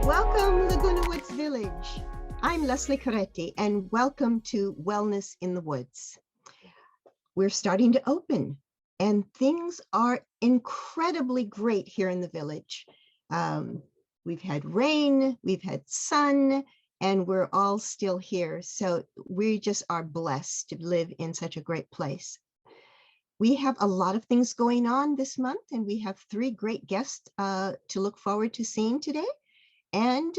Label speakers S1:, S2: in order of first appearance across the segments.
S1: Welcome, Laguna Woods Village. I'm Leslie Coretti, and welcome to Wellness in the Woods. We're starting to open, and things are incredibly great here in the village. We've had rain, we've had sun, and we're all still here. So we just are blessed to live in such a great place. We have a lot of things going on this month, and we have 3 great guests to look forward to seeing today. And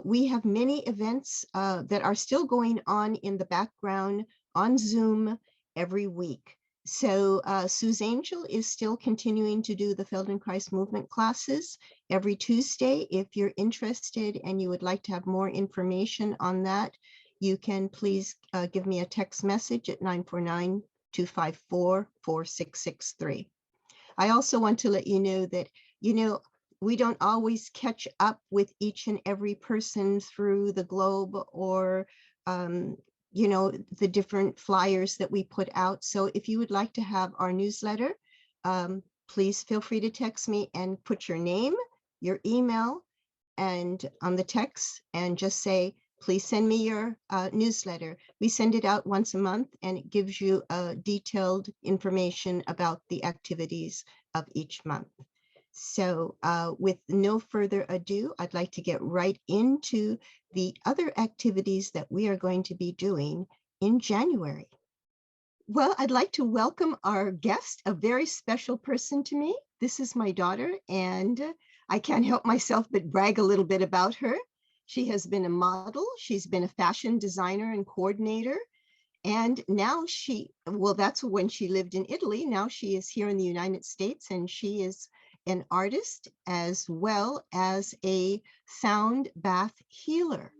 S1: we have many events that are still going on in the background on Zoom every week. So Sue's Angel is still continuing to do the Feldenkrais movement classes every Tuesday. If you're interested and you would like to have more information on that, you can please give me a text message at 949-254-4663. I also want to let you know that, we don't always catch up with each and every person through the globe or, the different flyers that we put out. So if you would like to have our newsletter, please feel free to text me and put your name, your email, and on the text, and just say, please send me your newsletter. We send it out once a month, and it gives you detailed information about the activities of each month. So with no further ado, I'd like to get right into the other activities that we are going to be doing in January. Well, I'd like to welcome our guest, a very special person to me. This is my daughter, and I can't help myself but brag a little bit about her. She has been a model. She's been a fashion designer and coordinator. And now that's when she lived in Italy. Now she is here in the United States, and she is an artist as well as a sound bath healer.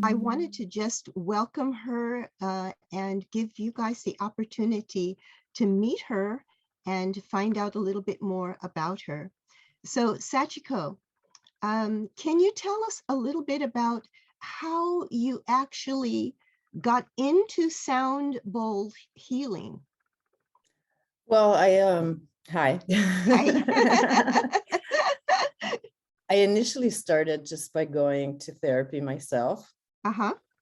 S1: I wanted to just welcome her and give you guys the opportunity to meet her and find out a little bit more about her. So Sachiko, can you tell us a little bit about how you actually got into sound bowl healing?
S2: Well, hi. I initially started just by going to therapy myself.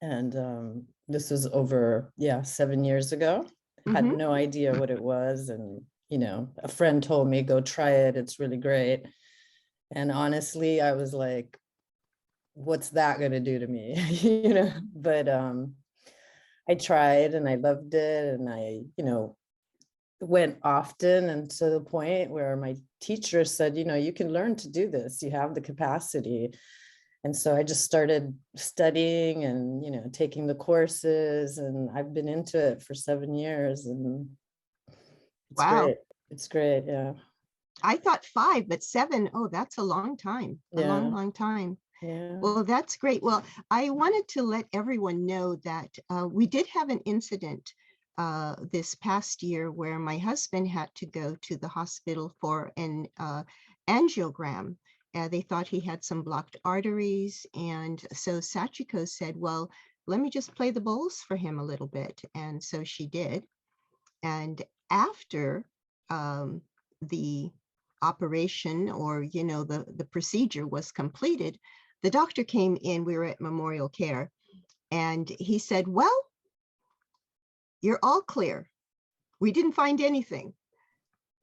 S2: And this was over, 7 years ago. I had no idea what it was. And, a friend told me, go try it. It's really great. And honestly, I was like, what's that going to do to me? But I tried and I loved it. And I, went often, and to the point where my teacher said, you can learn to do this. You have the capacity. And so I just started studying and, taking the courses, and I've been into it for 7 years, and it's great. It's great. Yeah.
S1: I thought 5, but 7. Oh, that's a long time. A long time.
S2: Yeah.
S1: Well, that's great. Well, I wanted to let everyone know that we did have an incident this past year where my husband had to go to the hospital for an angiogram. They thought he had some blocked arteries. And so Sachiko said, well, let me just play the bowls for him a little bit. And so she did. And after the operation, or, the procedure was completed, the doctor came in. We were at Memorial Care, and he said, well, you're all clear. We didn't find anything.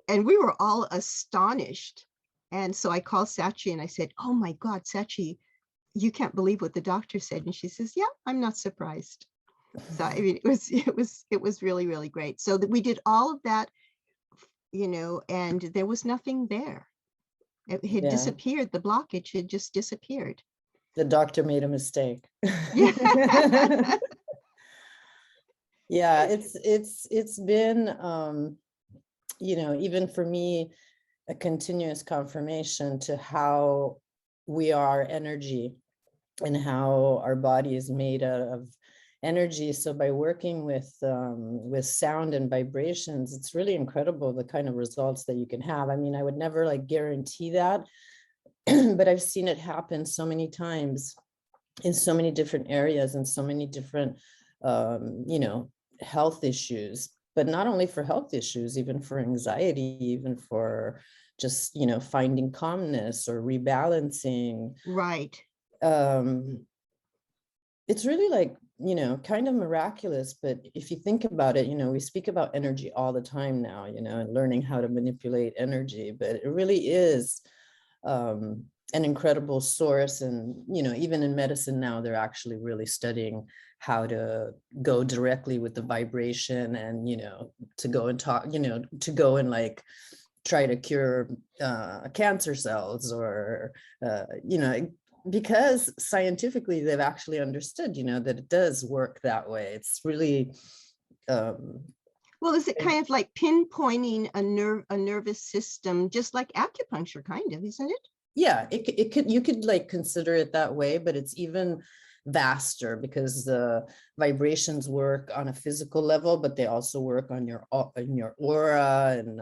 S1: And we were all astonished. And so I called Sachi and I said, oh my God, Sachi, you can't believe what the doctor said. And she says, yeah, I'm not surprised. So I mean, it was really, really great. So that we did all of that and there was nothing there. It had disappeared. The blockage had just disappeared.
S2: The doctor made a mistake.
S1: Yeah.
S2: Yeah, it's been, even for me, a continuous confirmation to how we are energy and how our body is made out of energy. So by working with sound and vibrations, it's really incredible the kind of results that you can have. I mean, I would never like guarantee that, but I've seen it happen so many times in so many different areas and so many different, health issues, but not only for health issues, even for anxiety, even for just, finding calmness or rebalancing.
S1: Right.
S2: It's really like, kind of miraculous, but if you think about it, we speak about energy all the time now, and learning how to manipulate energy, but it really is an incredible source. And, even in medicine now, they're actually really studying how to go directly with the vibration and, to go and talk, to go and like try to cure cancer cells or, because scientifically they've actually understood, that it does work that way. It's really,
S1: well, is it kind of like pinpointing a nervous system, just like acupuncture, kind of, isn't it?
S2: Yeah, it could, you could like consider it that way, but it's even vaster because the vibrations work on a physical level, but they also work on your aura and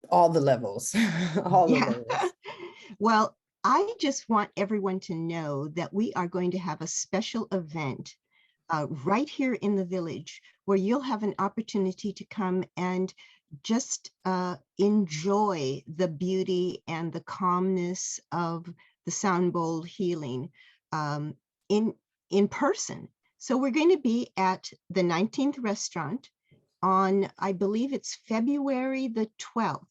S2: all the levels. All the levels.
S1: Well, I just want everyone to know that we are going to have a special event right here in the village where you'll have an opportunity to come and just enjoy the beauty and the calmness of the sound bowl healing in person. So we're going to be at the 19th restaurant on, I believe it's February the 12th.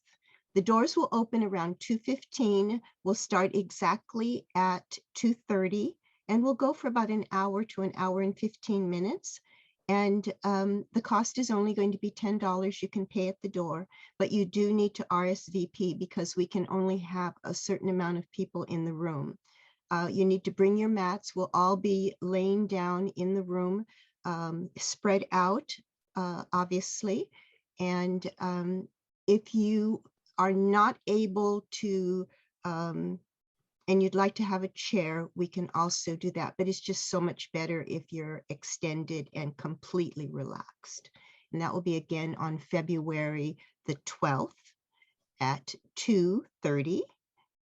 S1: The doors will open around 2:15. We'll start exactly at 2:30, and we'll go for about an hour to an hour and 15 minutes. And the cost is only going to be $10. You can pay at the door, but you do need to RSVP because we can only have a certain amount of people in the room. You need to bring your mats. We'll all be laying down in the room, spread out, obviously. And if you are not able to, and you'd like to have a chair, we can also do that. But it's just so much better if you're extended and completely relaxed. And that will be again on February the 12th at 2:30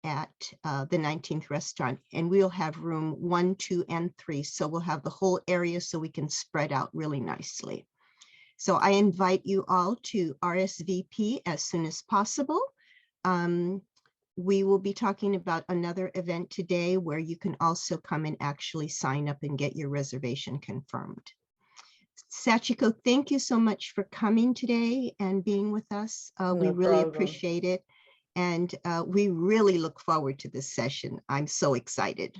S1: at the 19th restaurant. And we'll have room 1, 2, and 3. So we'll have the whole area so we can spread out really nicely. So I invite you all to RSVP as soon as possible. We will be talking about another event today where you can also come and actually sign up and get your reservation confirmed. Sachiko, thank you so much for coming today and being with us. We really appreciate it. And we really look forward to this session. I'm so excited.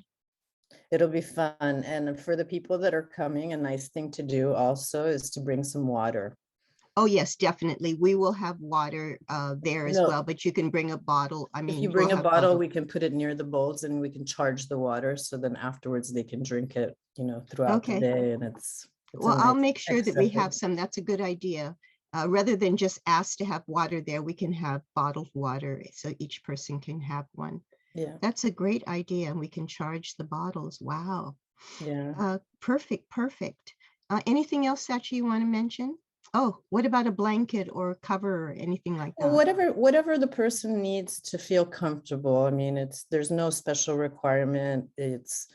S2: It'll be fun. And for the people that are coming, a nice thing to do also is to bring some water.
S1: Oh, yes, definitely. We will have water there as well, but you can bring a bottle. I mean,
S2: if you bring a bottle, we can put it near the bowls and we can charge the water. So then afterwards they can drink it, throughout the day. And it's
S1: well, I'll make sure that we have some. That's a good idea. Rather than just ask to have water there, we can have bottled water so each person can have one.
S2: Yeah,
S1: that's a great idea. And we can charge the bottles. Wow.
S2: Yeah.
S1: Perfect. Anything else that you want to mention? Oh, what about a blanket or a cover or anything like that?
S2: Well, whatever the person needs to feel comfortable. I mean, there's no special requirement. It's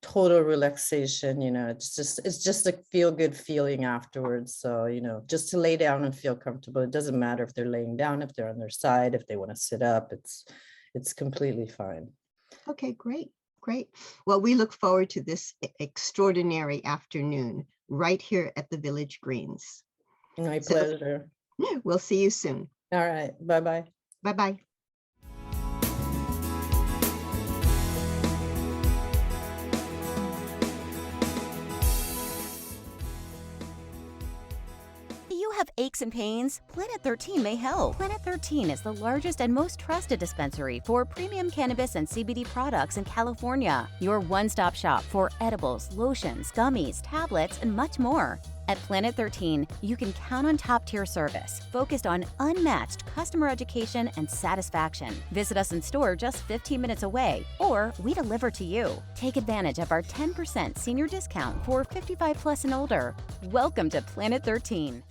S2: total relaxation, it's just a feel good feeling afterwards. So, just to lay down and feel comfortable. It doesn't matter if they're laying down, if they're on their side, if they want to sit up, it's completely fine.
S1: Okay, great. Well, we look forward to this extraordinary afternoon right here at the Village Greens.
S2: My pleasure.
S1: We'll see you soon.
S2: All right. Bye-bye.
S1: Bye-bye.
S3: You you have aches and pains, Planet 13 may help. Planet 13 is the largest and most trusted dispensary for premium cannabis and CBD products in California. Your one-stop shop for edibles, lotions, gummies, tablets, and much more. At Planet 13, you can count on top-tier service, focused on unmatched customer education and satisfaction. Visit us in store just 15 minutes away, or we deliver to you. Take advantage of our 10% senior discount for 55 plus and older. Welcome to Planet 13.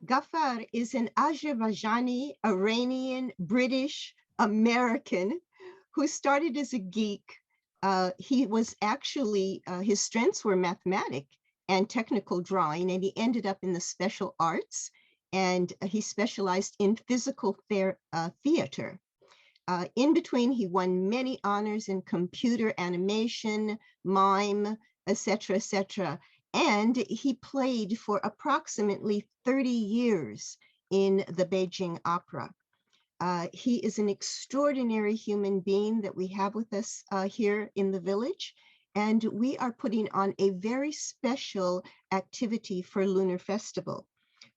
S1: Ghaffar is an Azerbaijani, Iranian, British, American who started as a geek. He was actually, his strengths were mathematics and technical drawing, and he ended up in the special arts, and he specialized in physical theater. In between, he won many honors in computer animation, mime, etc., etc. And he played for approximately 30 years in the Beijing Opera. He is an extraordinary human being that we have with us here in the village. And we are putting on a very special activity for Lunar Festival,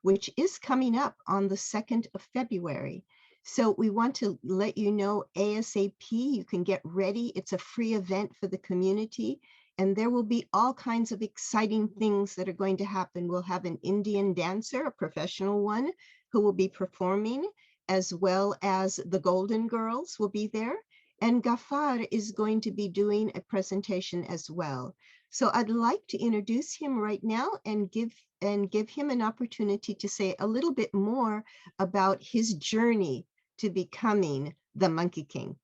S1: which is coming up on the 2nd of February. So we want to let you know ASAP, you can get ready. It's a free event for the community. And there will be all kinds of exciting things that are going to happen. We'll have an Indian dancer, a professional one, who will be performing, as well as the Golden Girls will be there. And Ghaffar is going to be doing a presentation as well. So I'd like to introduce him right now and give him an opportunity to say a little bit more about his journey to becoming the Monkey King.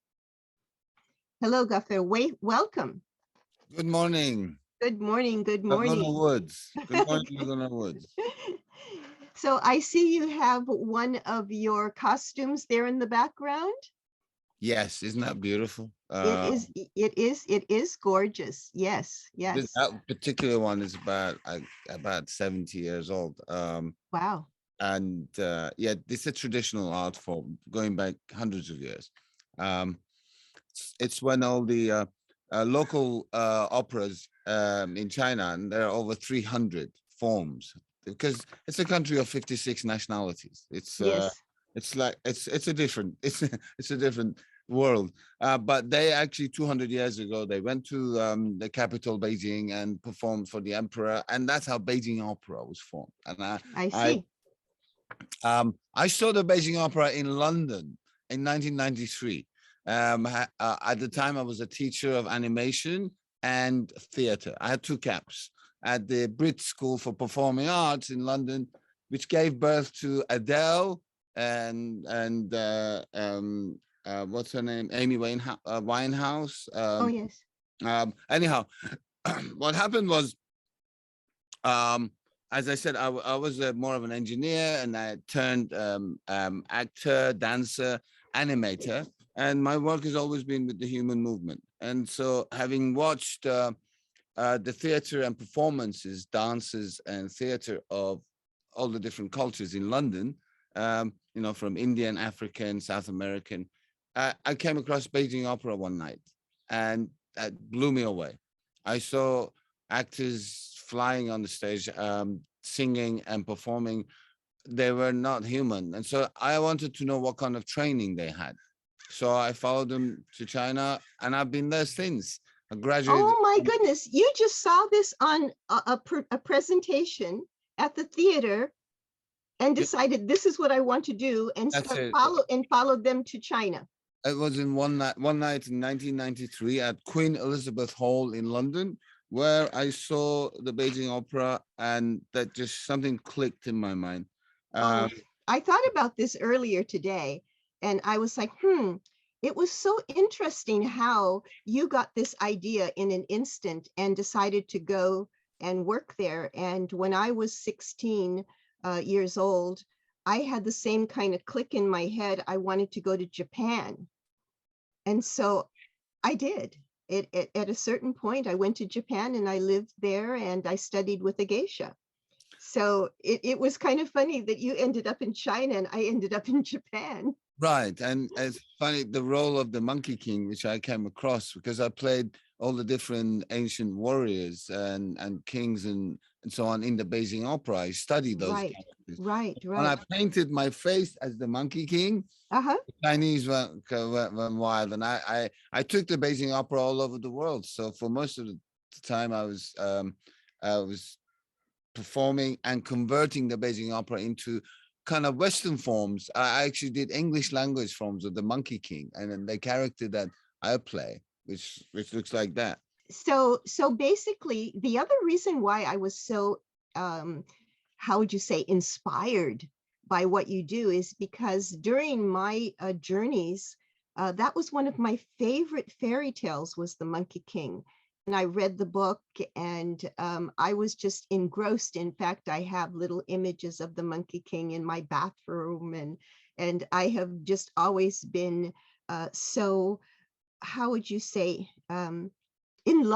S1: Hello, Ghaffar. Welcome.
S4: Good morning.
S1: Good morning. Good morning.
S4: Laguna Woods. Good morning, Laguna Woods.
S1: So I see you have one of your costumes there in the background.
S4: Yes, isn't that beautiful?
S1: It is gorgeous. Yes, yes.
S4: That particular one is about 70 years old.
S1: Wow.
S4: And yeah, this is a traditional art form going back hundreds of years. It's when all the local operas in China, and there are over 300 forms, because it's a country of 56 nationalities. It's
S1: yes.
S4: It's like it's a different it's a different world. But they actually 200 years ago they went to the capital Beijing and performed for the emperor, and that's how Beijing Opera was formed. And
S1: I see.
S4: I saw the Beijing Opera in London in 1993. At the time, I was a teacher of animation and theater. I had 2 caps at the Brit School for Performing Arts in London, which gave birth to Adele and what's her name? Amy Winehouse.
S1: Oh, yes.
S4: Anyhow, what happened was, as I said, I was more of an engineer, and I turned actor, dancer, animator. And my work has always been with the human movement. And so having watched the theater and performances, dances and theater of all the different cultures in London, you know, from Indian, African, South American, I came across Beijing Opera one night, and that blew me away. I saw actors flying on the stage, singing and performing. They were not human. And so I wanted to know what kind of training they had. So I followed them to China, and I've been there since. I graduated.
S1: Oh my goodness. You just saw this on a presentation at the theater and decided this is what I want to do, and followed them to China.
S4: It was in one night in 1993 at Queen Elizabeth Hall in London, where I saw the Beijing Opera, and that just something clicked in my mind.
S1: I thought about this earlier today, and I was like, it was so interesting how you got this idea in an instant and decided to go and work there. And when I was 16 years old, I had the same kind of click in my head. I wanted to go to Japan. And so I did. At a certain point, I went to Japan and I lived there and I studied with a geisha. So it was kind of funny that you ended up in China and I ended up in Japan.
S4: Right. And it's funny, the role of the Monkey King, which I came across because I played all the different ancient warriors and kings and so on in the Beijing Opera. I studied those
S1: Right,
S4: characters.
S1: right,
S4: When I
S1: right.
S4: painted my face as the Monkey King,
S1: Uh-huh.
S4: the Chinese went wild. And I took the Beijing Opera all over the world. So for most of the time I was performing and converting the Beijing Opera into kind of Western forms. I actually did English language forms of the Monkey King, and then the character that I play, which looks like that.
S1: So basically, the other reason why I was so how would you say inspired by what you do is because during my journeys, that was one of my favorite fairy tales was the Monkey King. And I read the book and I was just engrossed. In fact, I have little images of the Monkey King in my bathroom, and I have just always been so, how would you say, in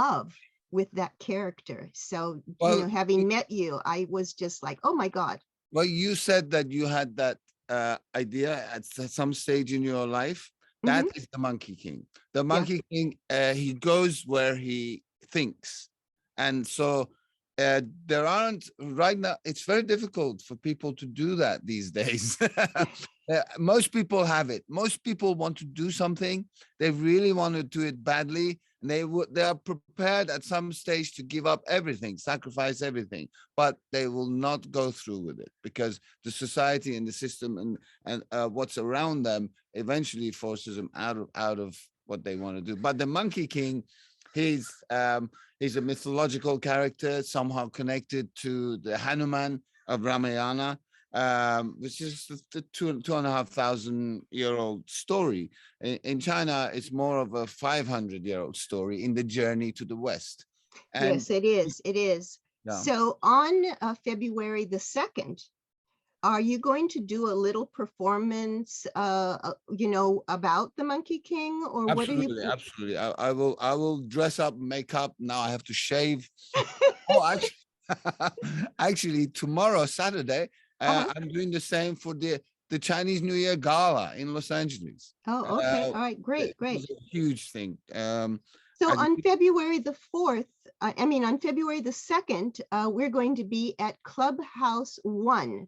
S1: love with that character. So,
S4: Well,
S1: having met you, I was just like, oh my God.
S4: well, you said that you had that idea at some stage in your life. That
S1: Mhm.
S4: is the Monkey King. The
S1: Yeah.
S4: Monkey King, he goes where he thinks. And so there aren't right now, it's very difficult for people to do that these days. Most people have it. Most people want to do something. They really want to do it badly. And they are prepared at some stage to give up everything, sacrifice everything, but they will not go through with it because the society and the system and what's around them eventually forces them out of what they want to do. But the Monkey King, he's a mythological character somehow connected to the Hanuman of Ramayana, which is the 2,500-year-old story. In China, it's more of a 500-year-old story in the journey to the West. And
S1: yes, it is. It is.
S4: yeah.
S1: So on February the 2nd, are you going to do a little performance, about the Monkey King, or what are you?
S4: Absolutely. I will dress up, make up. Now I have to shave. Oh, actually, tomorrow, Saturday, I'm doing the same for the Chinese New Year Gala in Los Angeles.
S1: Oh, okay. All right. Great,
S4: It was
S1: great.
S4: a huge thing.
S1: So
S4: I
S1: on
S4: did-
S1: February the 4th, on February the 2nd, we're going to be at Clubhouse 1.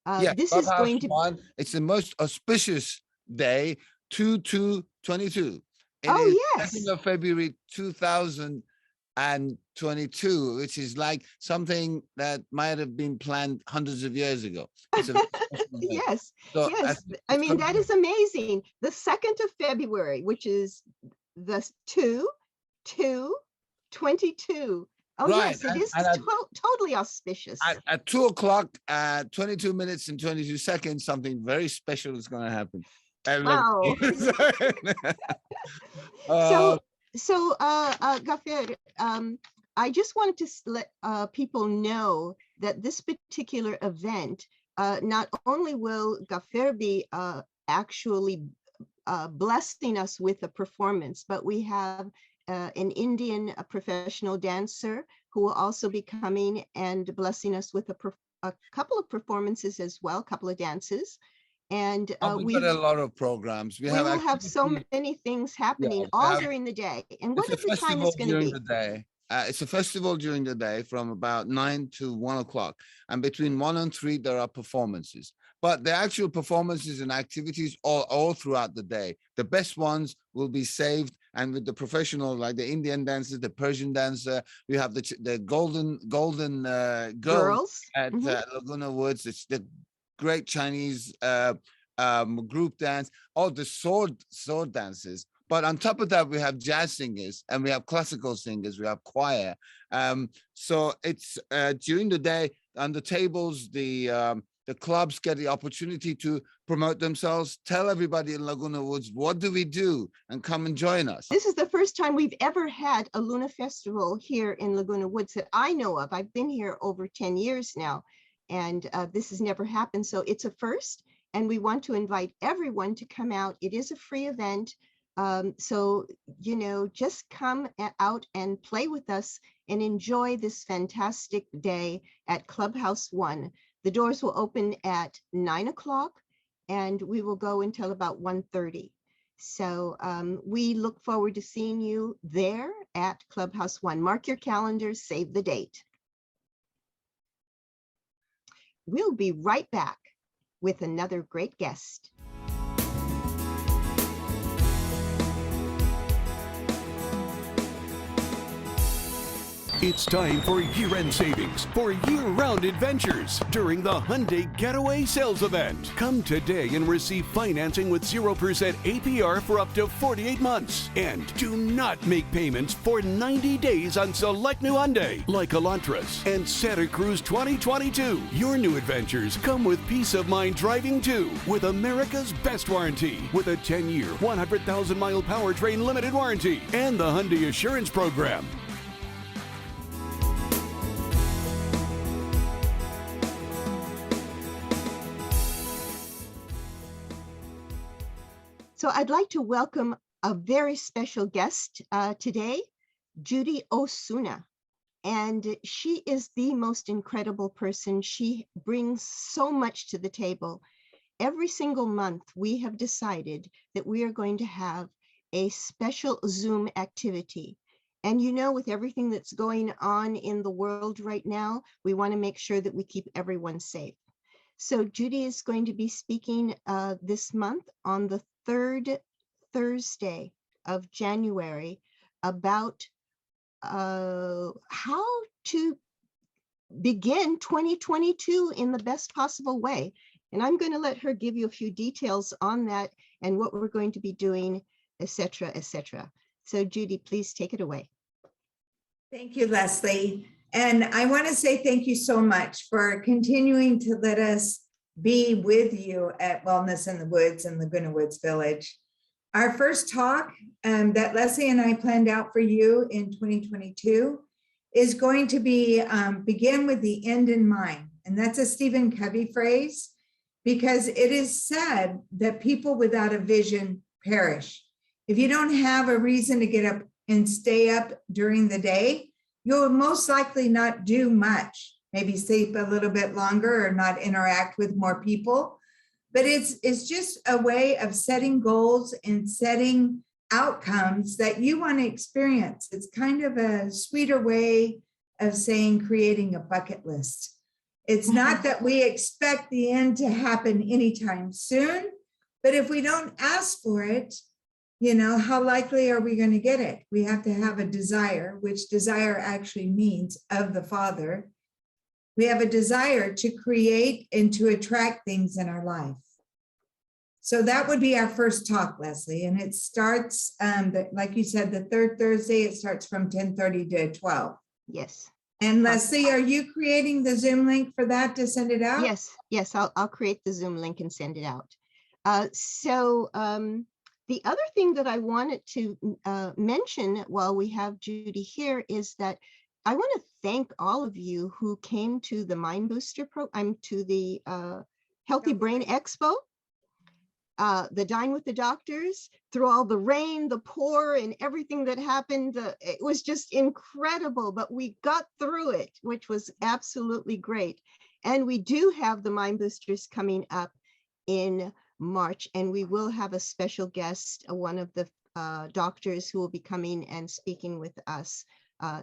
S4: yeah,
S1: This is
S4: Clubhouse
S1: going to,
S4: One. It's the most auspicious day, 2/2/22. It
S1: oh,
S4: is
S1: yes.
S4: 2nd of February 2022, which is like something that might have been planned hundreds of years ago. It's a very special day.
S1: Yes,
S4: So
S1: yes.
S4: it's gonna
S1: That
S4: be
S1: is amazing. The 2nd of February, which is the 2/2/22. Oh,
S4: right.
S1: yes, it is
S4: And
S1: totally auspicious.
S4: at 2 o'clock, 22 minutes and 22 seconds, something very special is going to happen.
S1: Wow.
S4: Uh,
S1: Gaffer, I just wanted to let people know that this particular event, not only will Gaffer be actually blessing us with a performance, but we have an Indian professional dancer who will also be coming and blessing us with a couple of performances as well, a couple of dances. And
S4: we've got a lot of programs.
S1: we will have so many things happening all during the day. And what
S4: It's a
S1: is the time it's
S4: festival
S1: going to
S4: during
S1: be?
S4: the day. It's a festival during the day from about 9 to 1 o'clock. And between 1 and 3, there are performances. But the actual performances and activities all throughout the day. The best ones will be saved. And with the professional, like the Indian dancer, the Persian dancer, we have the golden girls at Laguna Woods. It's the great Chinese group dance, all the sword dances. But on top of that, we have jazz singers and we have classical singers, we have choir. So it's during the day on the tables, the clubs get the opportunity to promote themselves, tell everybody in Laguna Woods, what do we do? And come and join us.
S1: This is the first time we've ever had a Luna Festival here in Laguna Woods that I know of. I've been here over 10 years now, and this has never happened. So it's a first, and we want to invite everyone to come out. It is a free event. So, just come out and play with us and enjoy this fantastic day at Clubhouse 1. The doors will open at 9 o'clock and we will go until about 1:30. So we look forward to seeing you there at Clubhouse 1. Mark your calendars, save the date. We'll be right back with another great guest.
S5: It's time for year-end savings for year-round adventures during the Hyundai Getaway Sales Event. Come today and receive financing with 0% APR for up to 48 months. And do not make payments for 90 days on select new Hyundai, like Elantras and Santa Cruz 2022. Your new adventures come with peace of mind driving too, with America's best warranty, with a 10-year, 100,000-mile powertrain limited warranty, and the Hyundai Assurance Program.
S1: So I'd like to welcome a very special guest today, Judy Osuna. And she is the most incredible person. She brings so much to the table. Every single month, we have decided that we are going to have a special Zoom activity. And with everything that's going on in the world right now, we want to make sure that we keep everyone safe. So Judy is going to be speaking this month on the third Thursday of January about how to begin 2022 in the best possible way. And I'm going to let her give you a few details on that and what we're going to be doing, etc., etc. So Judy, please take it away.
S6: Thank you, Leslie. And I want to say thank you so much for continuing to let us be with you at Wellness in the Woods and Laguna Woods Village. Our first talk that Leslie and I planned out for you in 2022 is going to be begin with the end in mind. And that's a Stephen Covey phrase, because it is said that people without a vision perish. If you don't have a reason to get up and stay up during the day, you'll most likely not do much, maybe sleep a little bit longer or not interact with more people. But it's just a way of setting goals and setting outcomes that you want to experience. It's kind of a sweeter way of saying creating a bucket list. It's not that we expect the end to happen anytime soon, but if we don't ask for it, how likely are we going to get it? We have to have a desire, which desire actually means of the Father. We have a desire to create and to attract things in our life. So that would be our first talk, Leslie. And it starts, like you said, the third Thursday, it starts from 10:30 to 12.
S1: Yes.
S6: And Leslie, are you creating the Zoom link for that to send it out?
S1: Yes, I'll create the Zoom link and send it out. The other thing that I wanted to mention while we have Judy here is that I want to thank all of you who came to the Mind Booster program, to the Healthy Brain Expo, the Dine with the Doctors, through all the rain, the pour, and everything that happened. It was just incredible, but we got through it, which was absolutely great. And we do have the Mind Boosters coming up in March, and we will have a special guest, one of the doctors who will be coming and speaking with us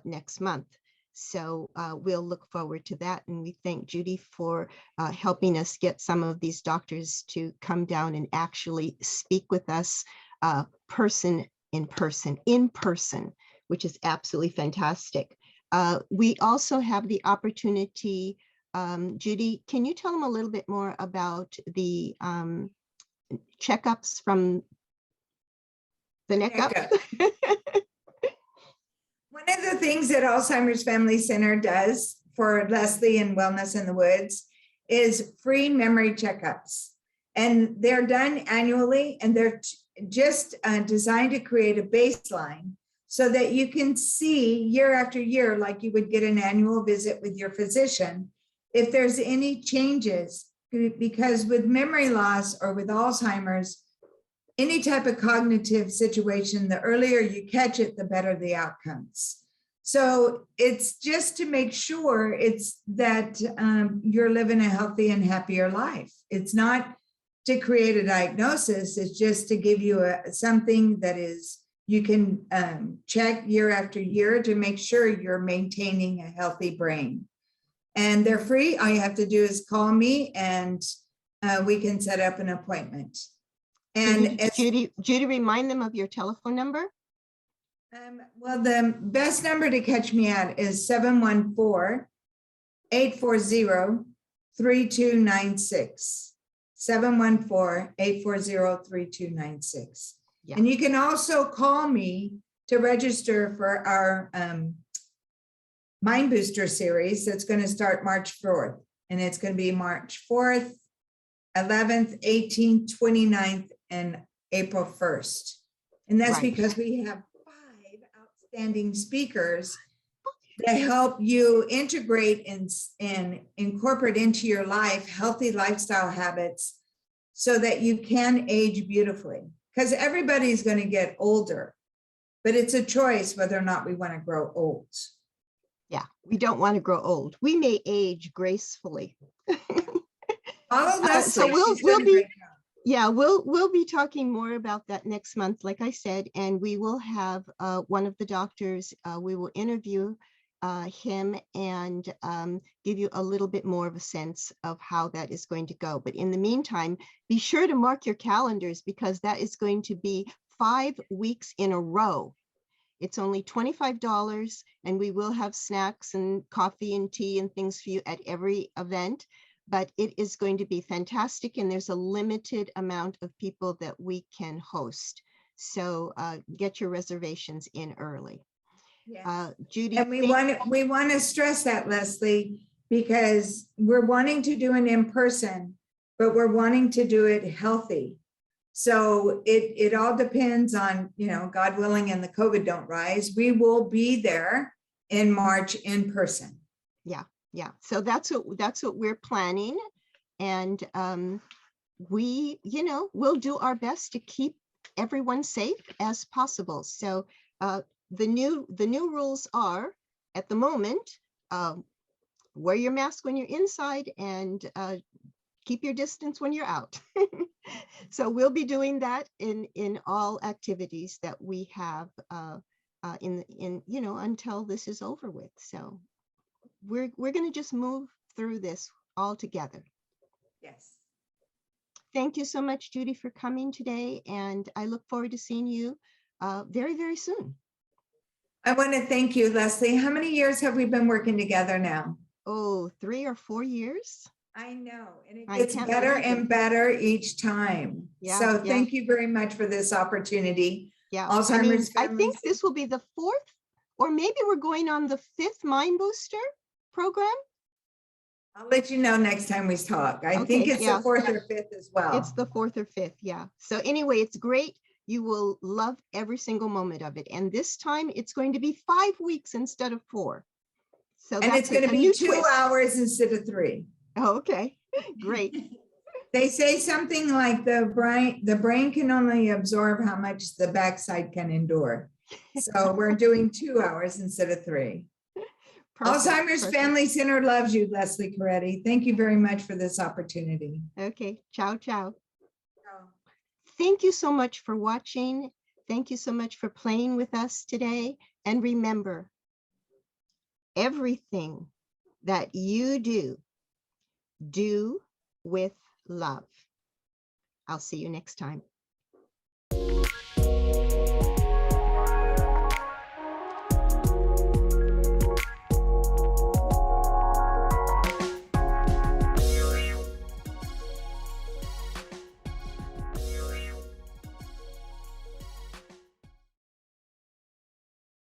S1: next month. So we'll look forward to that. And we thank Judy for helping us get some of these doctors to come down and actually speak with us in person, which is absolutely fantastic. We also have the opportunity, Judy, can you tell them a little bit more about the checkups from the neck up?
S6: One of the things that Alzheimer's Family Center does for Leslie and Wellness in the Woods is free memory checkups. And they're done annually, and they're just designed to create a baseline so that you can see year after year, like you would get an annual visit with your physician, if there's any changes. Because with memory loss or with Alzheimer's, any type of cognitive situation, the earlier you catch it, the better the outcomes. So it's just to make sure it's that you're living a healthy and happier life. It's not to create a diagnosis. It's just to give you something that is, you can check year after year to make sure you're maintaining a healthy brain. And they're free. All you have to do is call me and we can set up an appointment. And
S1: Judy, remind them of your telephone number.
S6: Well, the best number to catch me at is 714-840-3296. 714-840-3296. Yeah. And you can also call me to register for our Mind Booster series that's going to start March 4th. And it's going to be March 4th, 11th, 18th, 29th, and April 1st. And that's because we have 5 outstanding speakers that help you integrate and incorporate into your life healthy lifestyle habits so that you can age beautifully. Because everybody's going to get older, but it's a choice whether or not we want to grow old.
S1: Yeah, we don't want to grow old. We may age gracefully. So we'll be talking more about that next month, like I said, and we will have one of the doctors. We will interview him and give you a little bit more of a sense of how that is going to go. But in the meantime, be sure to mark your calendars because that is going to be 5 weeks in a row. It's only $25 and we will have snacks and coffee and tea and things for you at every event. But it is going to be fantastic and there's a limited amount of people that we can host. So get your reservations in early.
S6: Yeah.
S1: Judy,
S6: and we want to stress that, Leslie, because we're wanting to do it in person, but we're wanting to do it healthy. So it all depends on, God willing, and the COVID don't rise. We will be there in March in person.
S1: Yeah. So that's what we're planning, and we'll do our best to keep everyone safe as possible. So the new rules are, at the moment, wear your mask when you're inside and keep your distance when you're out. So we'll be doing that in all activities that we have until this is over with. So we're going to just move through this all together.
S6: Yes.
S1: Thank you so much, Judy, for coming today, and I look forward to seeing you very, very soon.
S6: I want to thank you, Leslie. How many years have we been working together now?
S1: Oh, 3 or 4 years.
S6: I know, and it gets better and better each time.
S1: Yeah,
S6: so thank you very much for this opportunity.
S1: Yeah,
S6: Alzheimer's
S1: I think this will be the 4th, or maybe we're going on the 5th Mind Booster program.
S6: I'll let you know next time we talk. I think it's the 4th or 5th as well.
S1: It's the 4th or 5th, yeah. So anyway, it's great. You will love every single moment of it. And this time it's going to be 5 weeks instead of 4. So
S6: and it's going to be 2 hours instead of 3.
S1: Oh, okay, great.
S6: They say something like the brain can only absorb how much the backside can endure. So we're doing 2 hours instead of 3. Perfect, Alzheimer's Family Center loves you, Leslie Coretti. Thank you very much for this opportunity.
S1: Okay, ciao, ciao. Thank you so much for watching. Thank you so much for playing with us today. And remember, everything that you do with love. I'll see you next time.